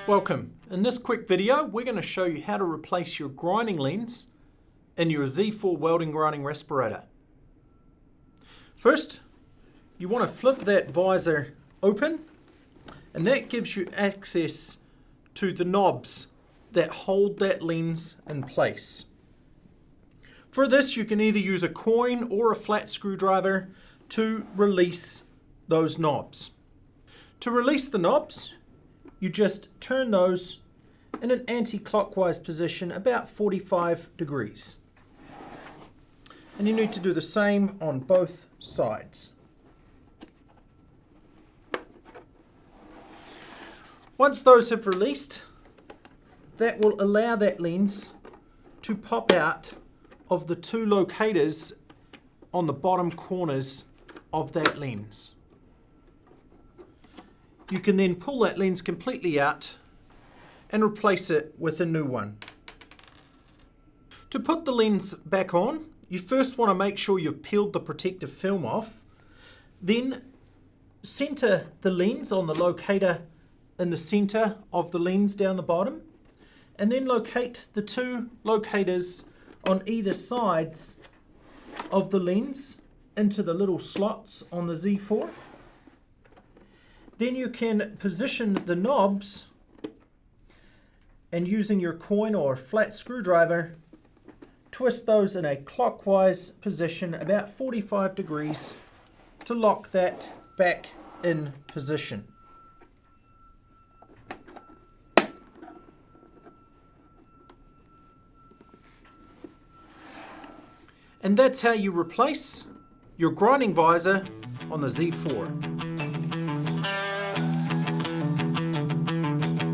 Welcome. In this quick video, we're going to show you how to replace your grinding lens in your Z4 welding grinding respirator. First, you want to flip that visor open, and that gives you access to the knobs that hold that lens in place. For this, you can either use a coin or a flat screwdriver to release those knobs. To release the knobs, you just turn those in an anti-clockwise position about 45 degrees. And you need to do the same on both sides. Once those have released, that will allow that lens to pop out of the two locators on the bottom corners of that lens. You can then pull that lens completely out and replace it with a new one. To put the lens back on, you first want to make sure you've peeled the protective film off. Then center the lens on the locator in the center of the lens down the bottom, and then locate the two locators on either sides of the lens into the little slots on the Z4. Then you can position the knobs and, using your coin or flat screwdriver, twist those in a clockwise position about 45 degrees to lock that back in position. And that's how you replace your grinding visor on the Z4.